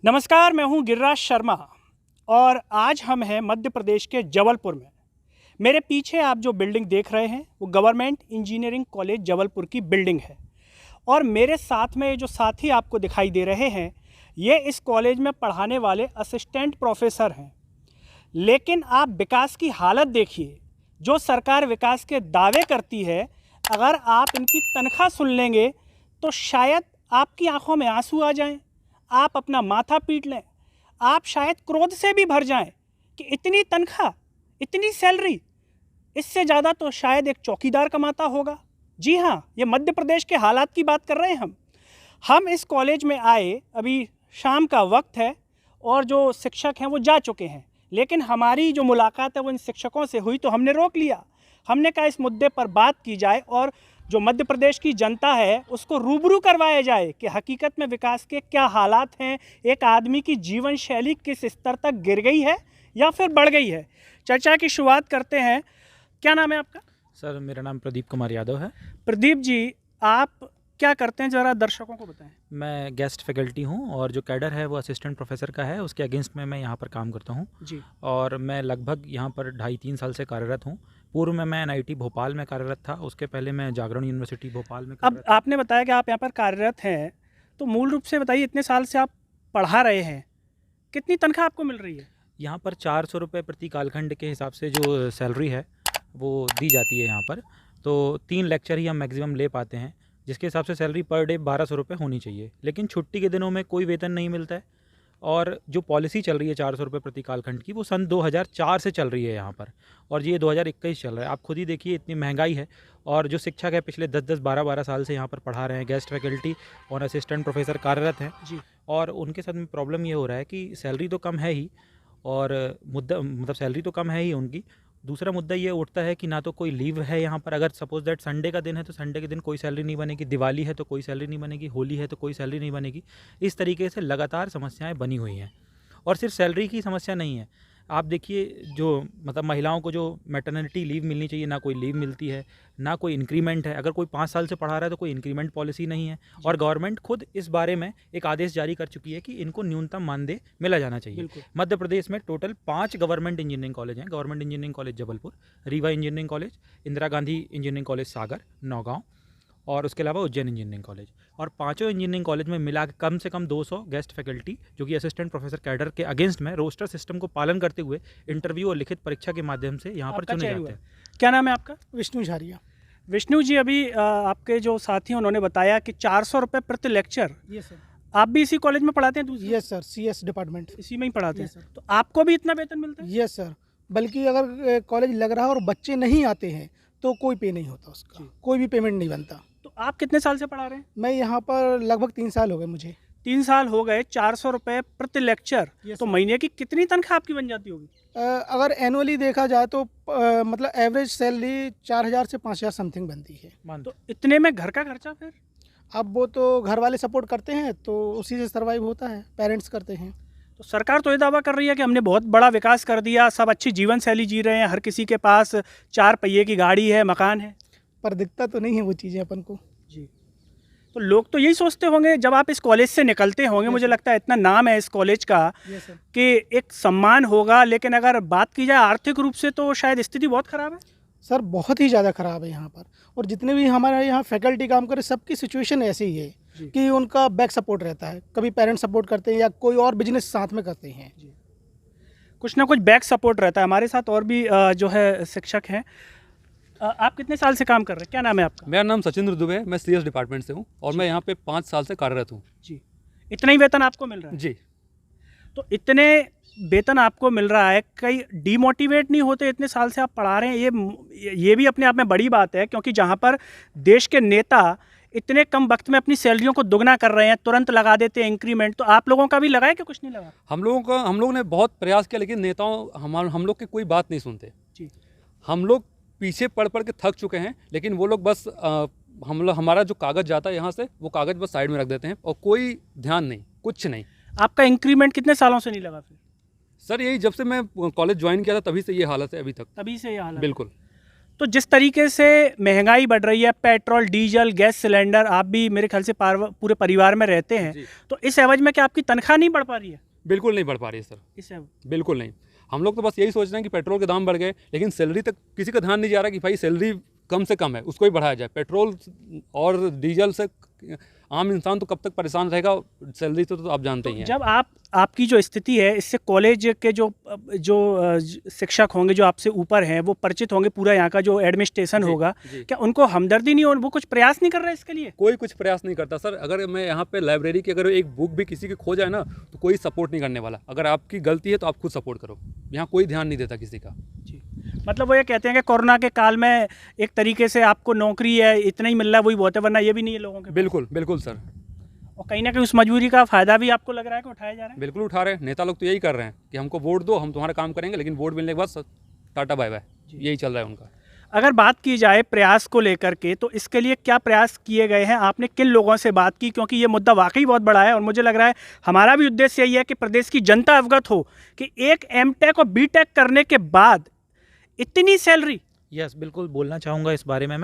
नमस्कार, मैं हूं गिरिराज शर्मा और आज हम हैं मध्य प्रदेश के जबलपुर में। मेरे पीछे आप जो बिल्डिंग देख रहे हैं वो गवर्नमेंट इंजीनियरिंग कॉलेज जबलपुर की बिल्डिंग है और मेरे साथ में जो साथी आपको दिखाई दे रहे हैं ये इस कॉलेज में पढ़ाने वाले असिस्टेंट प्रोफेसर हैं। लेकिन आप विकास की हालत देखिए, जो सरकार विकास के दावे करती है, अगर आप इनकी तनख्वाह सुन लेंगे तो शायद आपकी आंखों में आंसू आ जाएं, आप अपना माथा पीट लें, आप शायद क्रोध से भी भर जाएं कि इतनी तनख्वाह, इतनी सैलरी, इससे ज़्यादा तो शायद एक चौकीदार कमाता होगा। जी हाँ, ये मध्य प्रदेश के हालात की बात कर रहे हैं हम इस कॉलेज में आए, अभी शाम का वक्त है और जो शिक्षक हैं वो जा चुके हैं, लेकिन हमारी जो मुलाकात है वो इन शिक्षकों से हुई तो हमने रोक लिया। हमने कहा इस मुद्दे पर बात की जाए और जो मध्य प्रदेश की जनता है उसको रूबरू करवाया जाए कि हकीकत में विकास के क्या हालात हैं, एक आदमी की जीवन शैली किस स्तर तक गिर गई है या फिर बढ़ गई है। चर्चा की शुरुआत करते हैं। क्या नाम है आपका? सर, मेरा नाम प्रदीप कुमार यादव है। प्रदीप जी, आप क्या करते हैं, ज़रा दर्शकों को बताएं। मैं गेस्ट फैकल्टी हूँ और जो कैडर है वो असिस्टेंट प्रोफेसर का है, उसके अगेंस्ट में मैं यहाँ पर काम करता हूँ जी। और मैं लगभग यहाँ पर 2.5-3 साल से कार्यरत हूँ। पूर्व में मैं NIT भोपाल में कार्यरत था, उसके पहले मैं जागरण यूनिवर्सिटी भोपाल में अब आपने बताया कि आप यहाँ पर कार्यरत हैं, तो मूल रूप से बताइए, इतने साल से आप पढ़ा रहे हैं, कितनी तनख्वाह आपको मिल रही है? यहाँ पर 400 रुपये प्रति कालखंड के हिसाब से जो सैलरी है वो दी जाती है यहाँ पर। तो 3 लेक्चर ही हम मैक्सिमम ले पाते हैं, जिसके हिसाब से सैलरी पर डे 1200 रुपये होनी चाहिए। लेकिन छुट्टी के दिनों में कोई वेतन नहीं मिलता है और जो पॉलिसी चल रही है 400 रुपये प्रति कालखंड की, वो सन 2004 से चल रही है यहाँ पर और ये 2021 चल रहा है। आप खुद ही देखिए, इतनी महंगाई है और जो शिक्षक है पिछले 10-10, 12-12 साल से यहाँ पर पढ़ा रहे हैं, गेस्ट फैकल्टी और असिस्टेंट प्रोफेसर कार्यरत हैं जी। और उनके साथ में प्रॉब्लम ये हो रहा है कि सैलरी तो कम है ही और सैलरी तो कम है ही उनकी। दूसरा मुद्दा ये उठता है कि ना तो कोई लीव है यहाँ पर। अगर सपोज दैट संडे का दिन है तो संडे के दिन कोई सैलरी नहीं बनेगी, दिवाली है तो कोई सैलरी नहीं बनेगी, होली है तो कोई सैलरी नहीं बनेगी। इस तरीके से लगातार समस्याएं बनी हुई हैं और सिर्फ सैलरी की समस्या नहीं है। आप देखिए, जो महिलाओं को जो मैटरनिटी लीव मिलनी चाहिए, ना कोई लीव मिलती है, ना कोई इंक्रीमेंट है। अगर कोई 5 साल से पढ़ा रहा है तो कोई इंक्रीमेंट पॉलिसी नहीं है और गवर्नमेंट खुद इस बारे में एक आदेश जारी कर चुकी है कि इनको न्यूनतम मानदेय मिला जाना चाहिए। मध्य प्रदेश में टोटल 5 गवर्नमेंट इंजीनियरिंग कॉलेज हैं। Government engineering college Jabalpur, Rewa engineering college, Indira Gandhi engineering college Sagar, Naugaon और उसके अलावा उज्जैन इंजीनियरिंग कॉलेज। और पांचों इंजीनियरिंग कॉलेज में मिला के कम से कम 200 गेस्ट फैकल्टी, जो कि असिस्टेंट प्रोफेसर कैडर के अगेंस्ट में रोस्टर सिस्टम को पालन करते हुए इंटरव्यू और लिखित परीक्षा के माध्यम से यहाँ पर चुने जाते हैं। क्या नाम है आपका? विष्णु झारिया। विष्णु जी, अभी आपके जो साथी हैं उन्होंने बताया कि 400 रुपये प्रति लेक्चर। ये सर। आप भी इसी कॉलेज में पढ़ाते हैं? ये सर, CS डिपार्टमेंट इसी में ही पढ़ाते हैं? सर। तो आपको भी इतना वेतन मिलता है? ये सर, बल्कि अगर कॉलेज लग रहा है और बच्चे नहीं आते हैं तो कोई पे नहीं होता, उसका कोई भी पेमेंट नहीं बनता। तो आप कितने साल से पढ़ा रहे हैं? मैं यहाँ पर लगभग 3 साल हो गए मुझे। 3 साल हो गए। 400 रुपये प्रति लेक्चर, तो महीने की कितनी तनख्वाह आपकी बन जाती होगी? अगर एनुअली देखा जाए तो मतलब एवरेज सैलरी 4000 से 5000 समथिंग बनती है। तो इतने में घर का खर्चा फिर? अब वो तो घर वाले सपोर्ट करते हैं तो उसी से सर्वाइव होता है, पेरेंट्स करते हैं। तो सरकार तो ये दावा कर रही है कि हमने बहुत बड़ा विकास कर दिया, सब अच्छी जीवन शैली जी रहे हैं, हर किसी के पास 4 पहिए की गाड़ी है, मकान है, पर दिखता तो नहीं है वो चीज़ें अपन को। जी। तो लोग तो यही सोचते होंगे जब आप इस कॉलेज से निकलते होंगे, मुझे लगता है इतना नाम है इस कॉलेज का कि एक सम्मान होगा, लेकिन अगर बात की जाए आर्थिक रूप से तो शायद स्थिति बहुत ख़राब है। सर, बहुत ही ज़्यादा ख़राब है यहाँ पर, और जितने भी हमारे यहाँ फैकल्टी काम करे सबकी सिचुएशन ऐसी ही है कि उनका बैक सपोर्ट रहता है। कभी पेरेंट्स सपोर्ट करते हैं या कोई और बिजनेस साथ में करते हैं, कुछ ना कुछ बैक सपोर्ट रहता है। हमारे साथ और भी जो है शिक्षक हैं। आप कितने साल से काम कर रहे हैं? क्या नाम है आपका? मेरा नाम सचिंद्र दुबे है, मैं CS डिपार्टमेंट से हूँ और मैं यहाँ पे 5 साल से कार्यरत हूँ। जी। इतना ही वेतन आपको मिल रहा है? जी। तो इतने वेतन आपको मिल रहा है, कई डीमोटिवेट नहीं होते? इतने साल से आप पढ़ा रहे हैं, ये भी अपने आप में बड़ी बात है, क्योंकि जहाँ पर देश के नेता इतने कम वक्त में अपनी सैलरियों को दुगना कर रहे हैं, तुरंत लगा देते हैं इंक्रीमेंट, तो आप लोगों का भी लगा है कि कुछ नहीं लगा? हम लोगों ने बहुत प्रयास किया, लेकिन नेताओं हम लोग की कोई बात नहीं सुनते जी। हम लोग पीछे पढ़ के थक चुके हैं, लेकिन वो लोग बस हमारा जो कागज़ जाता है यहाँ से, वो कागज़ बस साइड में रख देते हैं और कोई ध्यान नहीं, कुछ नहीं। आपका इंक्रीमेंट कितने सालों से नहीं लगा फिर? सर, यही जब से मैं कॉलेज ज्वाइन किया था तभी से ये हालत है अभी तक। तभी से ये हालत? बिल्कुल। तो जिस तरीके से महंगाई बढ़ रही है, पेट्रोल, डीजल, गैस सिलेंडर, आप भी मेरे ख्याल से पूरे परिवार में रहते हैं, जी। तो इस एवज में क्या आपकी तनख्वाह नहीं बढ़ पा रही है? बिल्कुल नहीं बढ़ पा रही है सर, इस एवज बिल्कुल नहीं। हम लोग तो बस यही सोच रहे हैं कि पेट्रोल के दाम बढ़ गए, लेकिन सैलरी तक किसी का ध्यान नहीं जा रहा कि भाई सैलरी कम से कम है, उसको ही बढ़ाया जाए। पेट्रोल और डीजल से आम इंसान तो कब तक परेशान रहेगा, सैलरी तो आप जानते ही हैं। जब आपकी जो स्थिति है, इससे कॉलेज के जो शिक्षक होंगे जो आपसे ऊपर हैं, वो परिचित होंगे, पूरा यहाँ का जो एडमिनिस्ट्रेशन जी, होगा, जी। क्या उनको हमदर्दी नहीं हो, वो कुछ प्रयास नहीं कर रहे इसके लिए? कोई कुछ प्रयास नहीं करता सर। अगर मैं यहाँ पे लाइब्रेरी की अगर एक बुक भी किसी की खो जाए ना, तो कोई सपोर्ट नहीं करने वाला। अगर आपकी गलती है तो आप खुद सपोर्ट करो, यहाँ कोई ध्यान नहीं देता किसी का। जी, मतलब वो ये कहते हैं कि कोरोना के काल में एक तरीके से आपको नौकरी है, इतना ही मिल रहा है, वही बहुत है, वरना ये भी नहीं है लोगों के पास। बिल्कुल बिल्कुल सर, और कहीं ना कहीं उस मजबूरी का फ़ायदा भी आपको लग रहा है कि उठाया जा रहा है? बिल्कुल उठा रहे हैं। नेता लोग तो यही कर रहे हैं कि हमको वोट दो, हम तुम्हारा काम करेंगे, लेकिन वोट मिलने के बाद टाटा बाय बाय, यही चल रहा है उनका। अगर बात की जाए प्रयास को लेकर के, तो इसके लिए क्या प्रयास किए गए हैं? आपने किन लोगों से बात की? क्योंकि ये मुद्दा वाकई बहुत बड़ा है और मुझे लग रहा है हमारा भी उद्देश्य यही है कि प्रदेश की जनता अवगत हो कि एक एमटेक और बीटेक करने के बाद इतनी सैलरी। यस, बिल्कुल बोलना चाहूँगा इस बारे में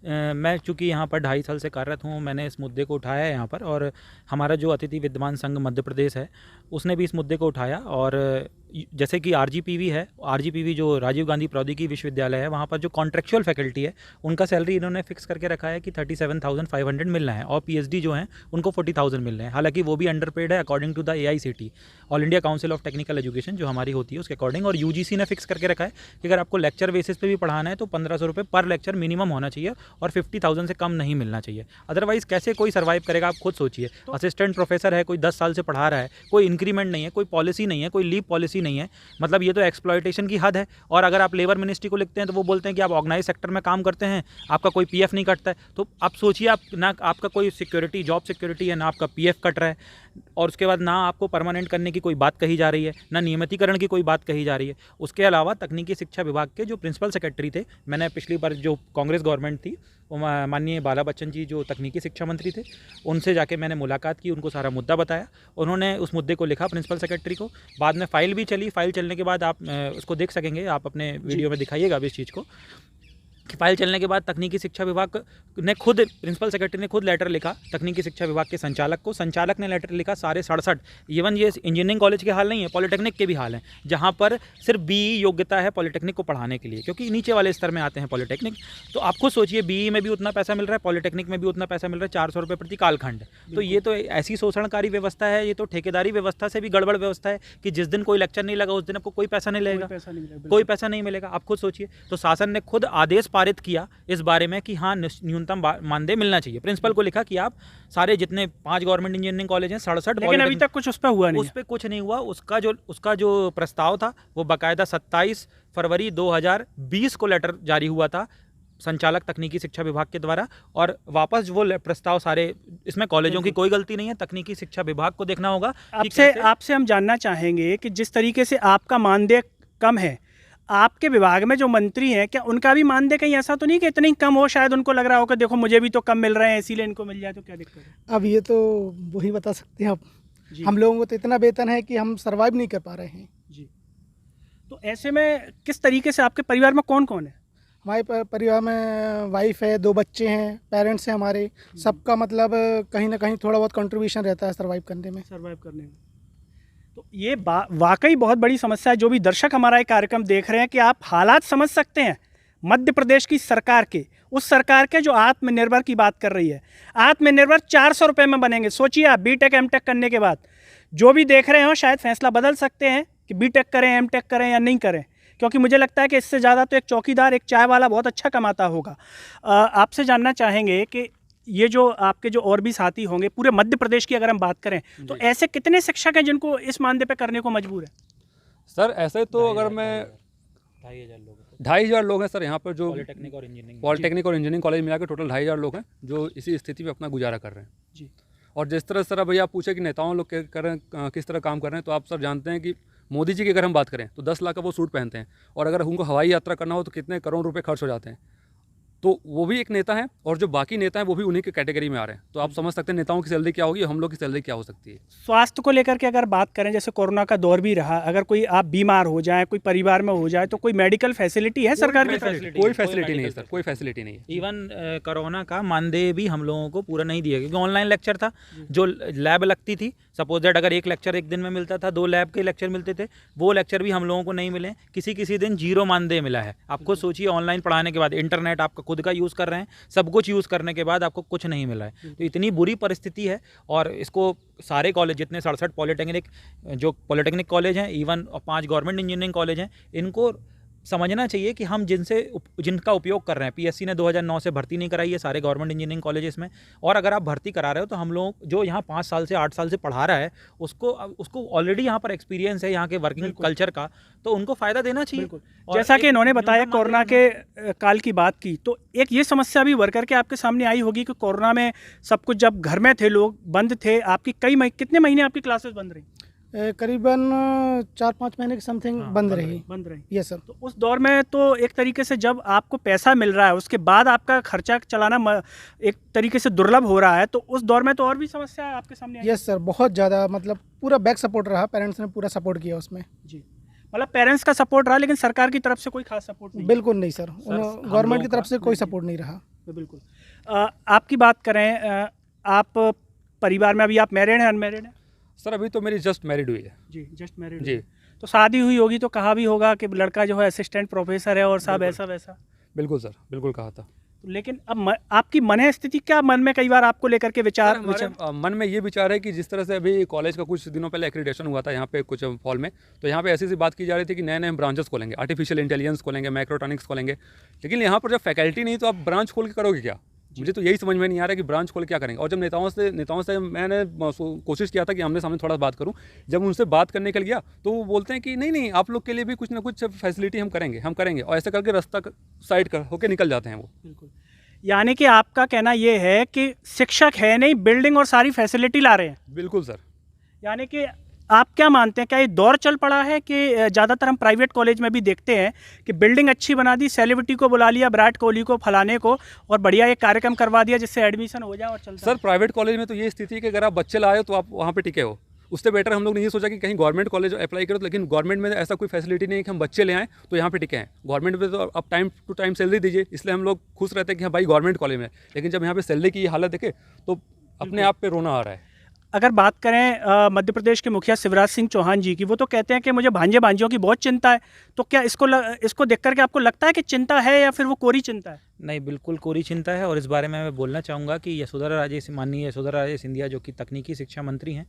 मैं चूँकि यहाँ पर 2.5 साल से कार्यरत हूँ, मैंने इस मुद्दे को उठाया है यहाँ पर, और हमारा जो अतिथि विद्वान संघ मध्य प्रदेश है उसने भी इस मुद्दे को उठाया। और जैसे कि आरजीपीवी है, आरजीपीवी जो राजीव गांधी प्रौद्योगिकी विश्वविद्यालय है, वहाँ पर जो कॉन्ट्रेक्चुअल फैकल्टी है उनका सैलरी इन्होंने फिक्स करके रखा है कि 37,500 मिलना है, और पीएचडी जो हैं उनको 40,000 मिल रहे हैं। हालांकि वो भी अंडरपेड है according to the AICT, all India council of technical education, जो हमारी होती है उसके अकॉर्डिंग। और यूजीसी ने फिक्स करके रखा है कि अगर आपको लेक्चर बेसिस पे भी पढ़ाना है तो 1,500 रुपये पर लेक्चर मिनिमम होना चाहिए और 50,000 से कम नहीं मिलना चाहिए। अदरवाइज कैसे कोई सर्वाइव करेगा, आप खुद सोचिए। असिस्टेंट प्रोफेसर है, कोई 10 साल से पढ़ा रहा है, कोई इंक्रीमेंट नहीं है, कोई पॉलिसी नहीं है, कोई लीव पॉलिसी नहीं है, मतलब ये तो एक्सप्लॉयटेशन की हद है। और अगर आप लेबर मिनिस्ट्री को लिखते हैं तो वो बोलते हैं कि आप ऑर्गेनाइज सेक्टर में काम करते हैं, आपका कोई पीएफ नहीं कटता है। तो आप सोचिए, आप ना आपका कोई सिक्योरिटी, जॉब सिक्योरिटी है, ना आपका पीएफ कट रहा है, और उसके बाद ना आपको परमानेंट करने की कोई बात कही जा रही है, ना नियमितीकरण की कोई बात कही जा रही है। उसके अलावा तकनीकी शिक्षा विभाग के जो प्रिंसिपल सेक्रेटरी थे, मैंने पिछली बार जो कांग्रेस गवर्नमेंट थी, माननीय बाला बच्चन जी जो तकनीकी शिक्षा मंत्री थे, उनसे जाके मैंने मुलाकात की, उनको सारा मुद्दा बताया। उन्होंने उस मुद्दे को लिखा प्रिंसिपल सेक्रेटरी को, बाद में फाइल भी चली। फाइल चलने के बाद आप उसको देख सकेंगे, आप अपने वीडियो में दिखाइएगा अभी इस चीज़ को, कि फाइल चलने के बाद तकनीकी शिक्षा विभाग ने खुद, प्रिंसिपल सेक्रेटरी ने खुद लेटर लिखा तकनीकी शिक्षा विभाग के संचालक को। संचालक ने लेटर लिखा सारे 67, इवन ये इंजीनियरिंग कॉलेज के हाल नहीं है, पॉलिटेक्निक के भी हाल हैं, जहाँ पर सिर्फ BE योग्यता है पॉलिटेक्निक को पढ़ाने के लिए, क्योंकि नीचे वाले स्तर में आते हैं पॉलिटेक्निक। तो आप खुद सोचिए, BE में भी उतना पैसा मिल रहा है, पॉलिटेक्निक में भी उतना पैसा मिल रहा है, 400 रुपये प्रति कालखंड। तो ये तो ऐसी शोषणकारी व्यवस्था है, ये तो ठेकेदारी व्यवस्था से भी गड़बड़ व्यवस्था है कि जिस दिन कोई लेक्चर नहीं लगा उस दिन आपको कोई पैसा नहीं लगेगा, कोई पैसा नहीं मिलेगा। आप खुद सोचिए। तो शासन ने खुद आदेश पारित किया इस बारे में कि हाँ, न्यूनतम मानदेय मिलना चाहिए। प्रिंसिपल को लिखा कि आप सारे जितने 5 गवर्नमेंट इंजीनियरिंग कॉलेज हैं, 67, लेकिन अभी तक कुछ उस पर हुआ नहीं। उस पर कुछ नहीं हुआ। उसका जो प्रस्ताव था वो बाकायदा 27 फरवरी 2020 को लेटर जारी हुआ था संचालक तकनीकी शिक्षा विभाग के द्वारा, और वापस वो प्रस्ताव सारे, इसमें कॉलेजों की कोई गलती नहीं है, तकनीकी शिक्षा विभाग को देखना होगा। आपसे हम जानना चाहेंगे कि जिस तरीके से आपका मानदेय कम है, आपके विभाग में जो मंत्री हैं, क्या उनका भी मानदेय कहीं ऐसा तो नहीं कि इतना ही कम हो, शायद उनको लग रहा हो कि देखो मुझे भी तो कम मिल रहे हैं, इसीलिए इनको मिल जाए, तो क्या दिक्कत है? अब ये तो वही बता सकते हैं आप। हम लोगों को तो इतना वेतन है कि हम सर्वाइव नहीं कर पा रहे हैं जी। तो ऐसे में किस तरीके से, आपके परिवार में कौन कौन है? हमारे परिवार में वाइफ है, 2 बच्चे हैं, पेरेंट्स हैं हमारे। सबका मतलब कहीं ना कहीं थोड़ा बहुत कंट्रीब्यूशन रहता है सर्वाइव करने में। तो ये वाकई बहुत बड़ी समस्या है। जो भी दर्शक हमारा ये कार्यक्रम देख रहे हैं, कि आप हालात समझ सकते हैं मध्य प्रदेश की सरकार के, उस सरकार के जो आत्मनिर्भर की बात कर रही है। आत्मनिर्भर 400 रुपये में बनेंगे। सोचिए आप, बीटेक एमटेक करने के बाद जो भी देख रहे हो शायद फैसला बदल सकते हैं कि बीटेक करें, एमटेक करें या नहीं करें, क्योंकि मुझे लगता है कि इससे ज़्यादा तो एक चौकीदार, एक चाय वाला बहुत अच्छा कमाता होगा। आपसे जानना चाहेंगे कि ये जो आपके जो और भी साथी होंगे, पूरे मध्य प्रदेश की अगर हम बात करें, तो ऐसे कितने शिक्षक हैं जिनको इस मानदेय पे करने को मजबूर है? सर ऐसे तो अगर मैं 2,500 लोग हैं सर यहाँ पर, जो पॉलिटेक्निक और इंजीनियरिंग कॉलेज मिला के टोटल 2,500 लोग हैं जो इसी स्थिति में अपना गुजारा कर रहे हैं जी। और जिस तरह सर भैया आप पूछे कि नेताओं लोग किस तरह काम कर रहे हैं, तो आप सर जानते हैं कि मोदी जी की अगर हम बात करें तो 10 लाख का वो सूट पहनते हैं, और अगर उनको हवाई यात्रा करना हो तो कितने करोड़ रुपए खर्च हो जाते हैं। तो वो भी एक नेता है, और जो बाकी नेता हैं वो भी उन्हीं के कैटेगरी में आ रहे हैं। तो आप समझ सकते हैं नेताओं की सैलरी क्या होगी, हम लोग की सैलरी क्या हो सकती है। स्वास्थ्य को लेकर के अगर बात करें, जैसे कोरोना का दौर भी रहा, अगर कोई आप बीमार हो जाए, कोई परिवार में हो जाए, तो कोई मेडिकल फैसिलिटी है सरकार की तरफ से? कोई फैसिलिटी नहीं है सर, कोई फैसिलिटी नहीं है। इवन कोरोना का मानदेय भी हम लोगों को पूरा नहीं दिया, क्योंकि ऑनलाइन लेक्चर था। जो लैब लगती थी, सपोज दैट अगर एक लेक्चर एक दिन में मिलता था, 2 लैब के लेक्चर मिलते थे, वो लेक्चर भी हम लोगों को नहीं मिले। किसी दिन 0 मानदेय मिला है। आप खुद सोचिए, ऑनलाइन पढ़ाने के बाद इंटरनेट आपका खुद का यूज़ कर रहे हैं, सब कुछ यूज़ करने के बाद आपको कुछ नहीं मिला है। तो इतनी बुरी परिस्थिति है। और इसको सारे कॉलेज, जितने 67 पॉलिटेक्निक कॉलेज हैं, इवन 5 गवर्नमेंट इंजीनियरिंग कॉलेज हैं, इनको समझना चाहिए कि हम जिनका उपयोग कर रहे हैं, पीएससी ने 2009 से भर्ती नहीं कराई है सारे गवर्नमेंट इंजीनियरिंग कॉलेजेस में, और अगर आप भर्ती करा रहे हो तो हम लोग जो यहाँ 5 साल से 8 साल से पढ़ा रहा है, उसको ऑलरेडी यहाँ पर एक्सपीरियंस है यहाँ के वर्किंग कल्चर का, तो उनको फ़ायदा देना चाहिए। जैसा कि इन्होंने बताया, कोरोना के काल की बात की, तो एक ये समस्या भी वर्कर के आपके सामने आई होगी कि कोरोना में सब कुछ, जब घर में थे, लोग बंद थे, आपकी कितने महीने आपकी क्लासेस बंद रही? करीबन 4-5 महीने के समथिंग बंद रही। Yes sir. तो उस दौर में तो एक तरीके से जब आपको पैसा मिल रहा है, उसके बाद आपका खर्चा चलाना एक तरीके से दुर्लभ हो रहा है, तो उस दौर में तो और भी समस्या आपके सामने आई? यस सर, बहुत ज़्यादा, मतलब पूरा बैक सपोर्ट रहा, पेरेंट्स ने पूरा सपोर्ट किया उसमें जी। मतलब पेरेंट्स का सपोर्ट रहा, लेकिन सरकार की तरफ से कोई खास सपोर्ट नहीं? बिल्कुल नहीं सर, गवर्नमेंट की तरफ से कोई सपोर्ट नहीं रहा। बिल्कुल। आपकी बात करें, आप परिवार में अभी आप मैरिड हैं, अनमैरिड हैं? सर अभी तो मेरी जस्ट मैरिड हुई है जी, जस्ट मैरिड जी। तो शादी हुई होगी तो कहा भी होगा कि लड़का जो है असिस्टेंट प्रोफेसर है और साहब ऐसा वैसा? बिल्कुल सर, बिल्कुल कहा था। लेकिन अब आपकी मन स्थिति क्या, मन में कई बार आपको लेकर के विचार मन में ये विचार है कि जिस तरह से अभी कॉलेज का कुछ दिनों पहले एक्रीडेशन हुआ था यहाँ पे कुछ फॉल में, तो यहाँ पे ऐसी सी बात की जा रही थी कि नए नए ब्रांचेस खोलेंगे, आर्टिफिशियल इंटेलिजेंस खोलेंगे, माइक्रोट्रॉनिक्स खोलेंगे, लेकिन यहाँ पर जब फैकल्टी नहीं तो आप ब्रांच खोल के करोगे क्या? मुझे तो यही समझ में नहीं आ रहा कि ब्रांच खोल क्या करेंगे। और जब नेताओं से मैंने कोशिश किया था कि आमने सामने थोड़ा बात करूं, जब उनसे बात करने के लिए गया तो वो बोलते हैं कि नहीं आप लोग के लिए भी कुछ ना कुछ फैसिलिटी हम करेंगे, और ऐसे करके रास्ता साइड होकर निकल जाते हैं वो। बिल्कुल। यानी कि आपका कहना ये है कि शिक्षक है नहीं, बिल्डिंग और सारी फैसिलिटी ला रहे हैं? बिल्कुल सर। यानी कि आप क्या मानते हैं, क्या ये दौर चल पड़ा है कि ज़्यादातर हम प्राइवेट कॉलेज में भी देखते हैं कि बिल्डिंग अच्छी बना दी, सेलिब्रिटी को बुला लिया, विराट कोहली को, फलाने को, और बढ़िया एक कार्यक्रम करवा दिया जिससे एडमिशन हो जाए और चलता? सर प्राइवेट कॉलेज में तो ये स्थिति है कि अगर आप बच्चे लाए हो तो आप वहाँ पे टिके हो। उससे बेटर हम लोग ने ये सोचा कि कहीं गवर्नमेंट कॉलेज अप्लाई करो, लेकिन गवर्नमेंट में ऐसा कोई फैसिलिटी नहीं है कि हम बच्चे ले आएँ तो यहाँ पे टिके हैं। गवर्नमेंट में तो आप टाइम टू टाइम सैलरी दीजिए, इसलिए हम लोग खुश रहते हैं कि हाँ भाई गवर्नमेंट कॉलेज में, लेकिन जब यहाँ पे सैलरी की हालत देखे तो अपने आप पे रोना आ रहा है। अगर बात करें मध्य प्रदेश के मुखिया शिवराज सिंह चौहान जी की, वो तो कहते हैं कि मुझे भांजे भांजियों की बहुत चिंता है, तो क्या इसको देख करके आपको लगता है कि चिंता है या फिर वो कोरी चिंता है? नहीं, बिल्कुल कोरी चिंता है। और इस बारे में मैं बोलना चाहूँगा कि माननीय यशोधरा राजे सिंधिया, जो कि तकनीकी शिक्षा मंत्री हैं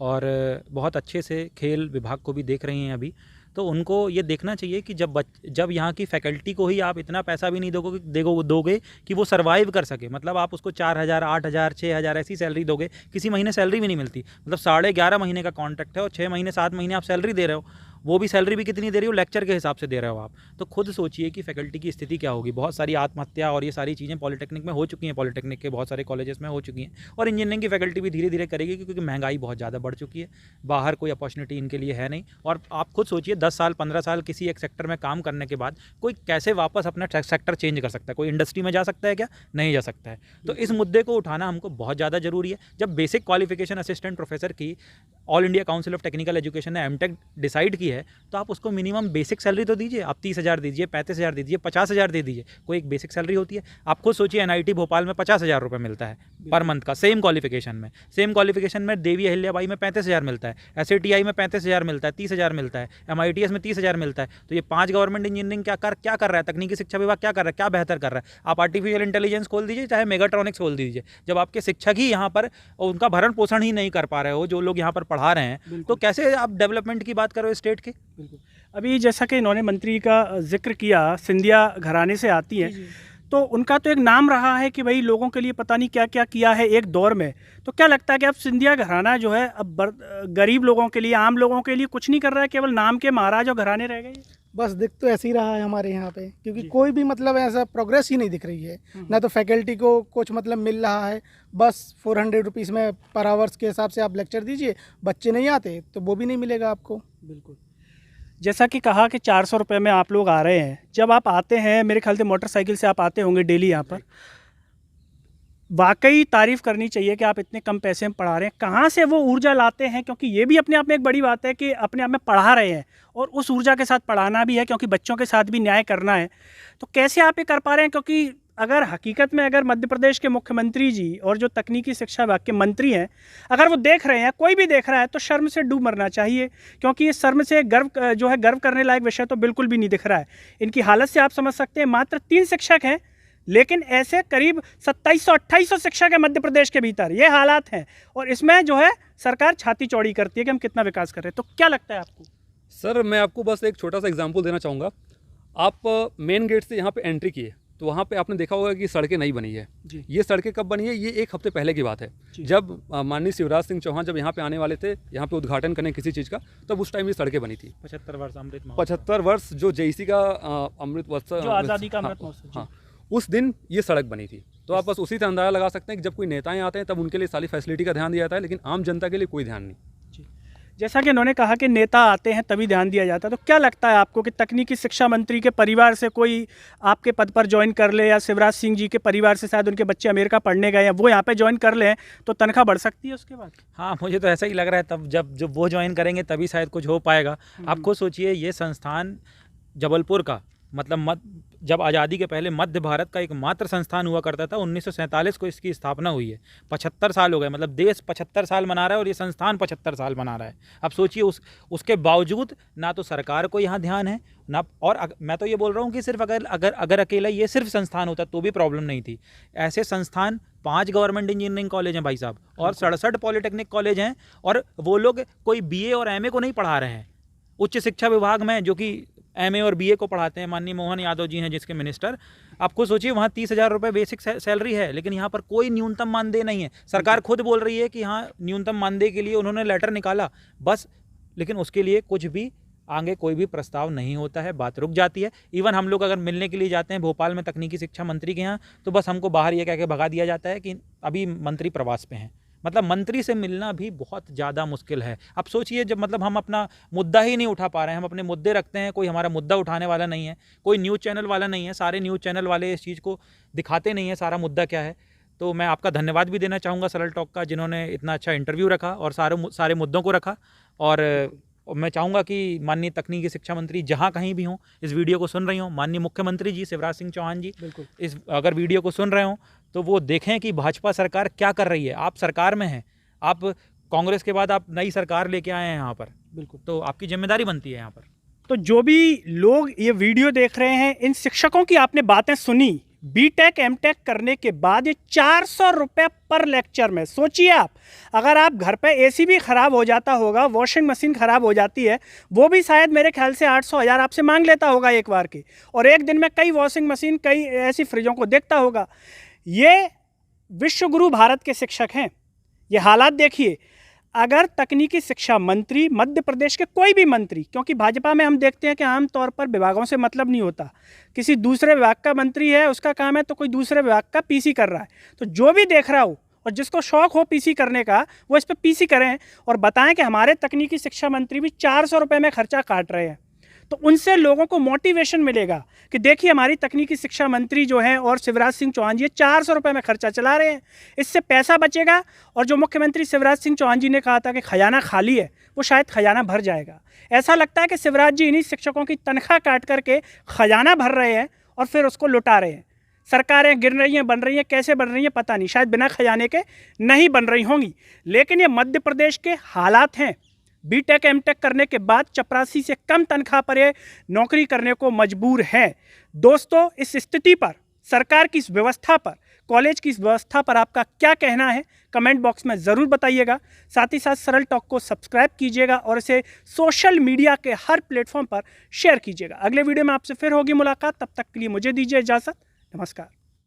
और बहुत अच्छे से खेल विभाग को भी देख रही हैं अभी, तो उनको ये देखना चाहिए कि जब यहाँ की फैकल्टी को ही आप इतना पैसा भी नहीं दोगे कि वो सर्वाइव कर सके, मतलब आप उसको 4,000, 8,000, 6,000 ऐसी सैलरी दोगे, किसी महीने सैलरी भी नहीं मिलती, मतलब 11.5 महीने का कॉन्ट्रैक्ट है और 6 महीने 7 महीने आप सैलरी दे रहे हो, वो भी सैलरी भी कितनी दे रही हो, लेक्चर के हिसाब से दे रहे हो आप। तो खुद सोचिए कि फैकल्टी की स्थिति क्या होगी। बहुत सारी आत्महत्या और ये सारी चीज़ें पॉलिटेक्निक में हो चुकी हैं, पॉलिटेक्निक के बहुत सारे कॉलेजेस में हो चुकी हैं, और इंजीनियरिंग की फैकल्टी भी धीरे धीरे करेगी, क्योंकि महंगाई बहुत ज़्यादा बढ़ चुकी है, बाहर कोई अपॉर्चुनिटी इनके लिए है नहीं। और आप खुद सोचिए 10 साल 15 साल किसी एक सेक्टर में काम करने के बाद कोई कैसे वापस अपना सेक्टर चेंज कर सकता है? कोई इंडस्ट्री में जा सकता है क्या? नहीं जा सकता है। तो इस मुद्दे को उठाना हमको बहुत ज़्यादा ज़रूरी है। जब बेसिक क्वालिफिकेशन असिस्टेंट प्रोफेसर की all India council of technical education ने एमटेक डिसाइड की है, तो आप उसको मिनिमम बेसिक सैलरी तो दीजिए। आप 30,000 दीजिए, 35,000 दीजिए, 50,000 दे दीजिए, कोई एक बेसिक सैलरी होती है। आप खुद सोचिए एनआईटी भोपाल में 50,000 रुपये मिलता है पर मंथ का, सेम क्वालिफिकेशन में देवी अहिल्याबाई में 35,000 मिलता है, एसएटीआई में 35,000 मिलता है, 30,000 मिलता है, एमआईटीएस में 30,000 मिलता है। तो ये 5 गवर्नमेंट इंजीनियरिंग क्या कर रहा है, तकनीकी शिक्षा विभाग क्या कर रहा है, क्या बेहतर कर रहा है? आप आर्टिफिशियल इंटेलिजेंस खोल दीजिए, चाहे मेगाट्रॉनिक्स खोल दीजिए। जब आपके शिक्षक ही यहाँ पर उनका भरण पोषण ही नहीं कर पा रहे हो, जो लोग यहाँ पर पढ़ा रहे हैं, तो कैसे आप डेवलपमेंट की बात करो स्टेट की? अभी जैसा कि इन्होंने मंत्री का जिक्र किया, सिंधिया घराने से आती हैं, तो उनका तो एक नाम रहा है कि भाई लोगों के लिए पता नहीं क्या क्या किया है एक दौर में। तो क्या लगता है कि अब सिंधिया घराना जो है अब गरीब लोगों के लिए, आम लोगों के लिए कुछ नहीं कर रहा है, केवल नाम के महाराज और घराने रह गए? बस दिख तो ऐसे ही रहा है हमारे यहाँ पे, क्योंकि कोई भी मतलब ऐसा प्रोग्रेस ही नहीं दिख रही है। ना तो फैकल्टी को कुछ मतलब मिल रहा है, बस 400 रुपीज़ में पर आवर्स के हिसाब से आप लेक्चर दीजिए, बच्चे नहीं आते तो वो भी नहीं मिलेगा आपको। बिल्कुल। जैसा कि कहा कि 400 रुपये में आप लोग आ रहे हैं, जब आप आते हैं मेरे ख्याल से मोटरसाइकिल से आप आते होंगे डेली यहाँ पर, वाकई तारीफ़ करनी चाहिए कि आप इतने कम पैसे में पढ़ा रहे हैं। कहाँ से वो ऊर्जा लाते हैं, क्योंकि ये भी अपने आप में एक बड़ी बात है कि अपने आप में पढ़ा रहे हैं और उस ऊर्जा के साथ पढ़ाना भी है, क्योंकि बच्चों के साथ भी न्याय करना है। तो कैसे आप ये कर पा रहे हैं? क्योंकि अगर हकीकत में अगर मध्य प्रदेश के मुख्यमंत्री जी और जो तकनीकी शिक्षा विभाग के मंत्री हैं, अगर वो देख रहे हैं, कोई भी देख रहा है, तो शर्म से डूब मरना चाहिए, क्योंकि इस शर्म से गर्व जो है गर्व करने लायक विषय तो बिल्कुल भी नहीं दिख रहा है। इनकी हालत से आप समझ सकते हैं, मात्र 3 शिक्षक हैं, लेकिन ऐसे करीब 2700-2800 शिक्षक है मध्य प्रदेश के भीतर। ये हालात हैं और इसमें जो है सरकार छाती चौड़ी करती है कि हम कितना विकास कर रहे हैं। तो क्या लगता है आपको? सर मैं आपको बस एक छोटा सा एग्जांपल देना चाहूँगा। आप मेन गेट से यहाँ पे एंट्री किए तो वहाँ पे आपने देखा होगा कि सड़कें नहीं बनी है। ये सड़कें कब बनी है? ये 1 हफ्ते पहले की बात है, जब माननीय शिवराज सिंह चौहान जब यहाँ पे आने वाले थे, यहाँ पे उद्घाटन करने किसी चीज़ का, तब उस टाइम ये सड़कें बनी थी। 75 वर्ष अमृत महोत्सव, 75 वर्ष जो जेईसी का अमृत महोत्सव, जो आज़ादी का अमृत महोत्सव, हाँ, उस दिन ये सड़क बनी थी। तो आप बस उसी से अंदाजा लगा सकते हैं कि जब कोई नेताएं आते हैं तब उनके लिए सारी फैसिलिटी का ध्यान दिया जाता है, लेकिन आम जनता के लिए कोई ध्यान नहीं। जैसा कि उन्होंने कहा कि नेता आते हैं तभी ध्यान दिया जाता है, तो क्या लगता है आपको कि तकनीकी शिक्षा मंत्री के परिवार से कोई आपके पद पर ज्वाइन कर ले, या शिवराज सिंह जी के परिवार से शायद उनके बच्चे अमेरिका पढ़ने गए हैं, वो यहाँ पे ज्वाइन कर लें तो तनख्वाह बढ़ सकती है उसके बाद? हाँ, मुझे तो ऐसा ही लग रहा है। तब जब वो ज्वाइन करेंगे तभी शायद कुछ हो पाएगा। आप खुद सोचिए, ये संस्थान जबलपुर का मतलब जब आज़ादी के पहले मध्य भारत का एकमात्र संस्थान हुआ करता था। 1947 को इसकी स्थापना हुई है। 75 साल हो गए, मतलब देश 75 साल मना रहा है और ये संस्थान 75 साल मना रहा है। अब सोचिए, उसके बावजूद ना तो सरकार को यहाँ ध्यान है ना, और मैं तो ये बोल रहा हूँ कि सिर्फ अगर अकेला ये सिर्फ संस्थान होता तो भी प्रॉब्लम नहीं थी। ऐसे संस्थान 5 गवर्नमेंट इंजीनियरिंग कॉलेज हैं भाई साहब, और 67 पॉलिटेक्निक कॉलेज हैं, और वो लोग कोई BA और MA को नहीं पढ़ा रहे हैं। उच्च शिक्षा विभाग में जो कि MA और BA को पढ़ाते हैं, माननीय मोहन यादव जी हैं जिसके मिनिस्टर, आपको सोचिए वहाँ 30,000 रुपये बेसिक सैलरी है, लेकिन यहाँ पर कोई न्यूनतम मानदेय नहीं है। सरकार खुद बोल रही है कि हाँ न्यूनतम मानदेय के लिए उन्होंने लेटर निकाला बस, लेकिन उसके लिए कुछ भी आगे कोई भी प्रस्ताव नहीं होता है, बात रुक जाती है। इवन हम लोग अगर मिलने के लिए जाते हैं भोपाल में तकनीकी शिक्षा मंत्री के यहाँ, तो बस हमको बाहर ये कह के भगा दिया जाता है कि अभी मंत्री प्रवास पे हैं। मतलब मंत्री से मिलना भी बहुत ज़्यादा मुश्किल है। अब सोचिए, जब मतलब हम अपना मुद्दा ही नहीं उठा पा रहे हैं, हम अपने मुद्दे रखते हैं, कोई हमारा मुद्दा उठाने वाला नहीं है, कोई न्यूज़ चैनल वाला नहीं है, सारे न्यूज़ चैनल वाले इस चीज़ को दिखाते नहीं है सारा मुद्दा क्या है। तो मैं आपका धन्यवाद भी देना चाहूँगा सरल टॉक का, जिन्होंने इतना अच्छा इंटरव्यू रखा और सारे मुद्दों को रखा। और मैं चाहूँगा कि माननीय तकनीकी शिक्षा मंत्री जहाँ कहीं भी हों, इस वीडियो को सुन रही हों, माननीय मुख्यमंत्री जी शिवराज सिंह चौहान जी बिल्कुल इस अगर वीडियो को सुन रहे हों तो वो देखें कि भाजपा सरकार क्या कर रही है। आप सरकार में हैं, आप कांग्रेस के बाद आप नई सरकार लेके आए हैं यहाँ पर, बिल्कुल, तो आपकी जिम्मेदारी बनती है यहाँ पर। तो जो भी लोग ये वीडियो देख रहे हैं, इन शिक्षकों की आपने बातें सुनी। BTech MTech करने के बाद ये 400 रुपये पर लेक्चर में, सोचिए आप, अगर आप घर पे AC भी ख़राब हो जाता होगा, वॉशिंग मशीन ख़राब हो जाती है, वो भी शायद मेरे ख्याल से 800-1000 आपसे मांग लेता होगा एक बार की, और एक दिन में कई वॉशिंग मशीन, कई ऐसी फ्रिजों को देखता होगा। ये विश्वगुरु भारत के शिक्षक हैं। ये हालात देखिए। अगर तकनीकी शिक्षा मंत्री, मध्य प्रदेश के कोई भी मंत्री, क्योंकि भाजपा में हम देखते हैं कि आमतौर पर विभागों से मतलब नहीं होता, किसी दूसरे विभाग का मंत्री है, उसका काम है, तो कोई दूसरे विभाग का PC कर रहा है। तो जो भी देख रहा हो और जिसको शौक़ हो PC करने का, वो इस पर PC करें और बताएं कि हमारे तकनीकी शिक्षा मंत्री भी 400 रुपये में खर्चा काट रहे हैं। तो उनसे लोगों को मोटिवेशन मिलेगा कि देखिए हमारी तकनीकी शिक्षा मंत्री जो हैं और शिवराज सिंह चौहान जी 400 रुपये में खर्चा चला रहे हैं, इससे पैसा बचेगा। और जो मुख्यमंत्री शिवराज सिंह चौहान जी ने कहा था कि खजाना खाली है, वो शायद खजाना भर जाएगा। ऐसा लगता है कि शिवराज जी इन्हीं शिक्षकों की तनख्वाह काट करके खजाना भर रहे हैं और फिर उसको लुटा रहे हैं। सरकारें गिर रही हैं, बन रही हैं, कैसे बन रही हैं पता नहीं, शायद बिना खजाने के नहीं बन रही होंगी, लेकिन ये मध्य प्रदेश के हालात हैं। BTech MTech करने के बाद चपरासी से कम तनख्वाह पर ये नौकरी करने को मजबूर हैं। दोस्तों, इस स्थिति पर, सरकार की इस व्यवस्था पर, कॉलेज की इस व्यवस्था पर आपका क्या कहना है, कमेंट बॉक्स में ज़रूर बताइएगा। साथ ही साथ सरल टॉक को सब्सक्राइब कीजिएगा और इसे सोशल मीडिया के हर प्लेटफॉर्म पर शेयर कीजिएगा। अगले वीडियो में आपसे फिर होगी मुलाकात, तब तक के लिए मुझे दीजिए इजाज़त। नमस्कार।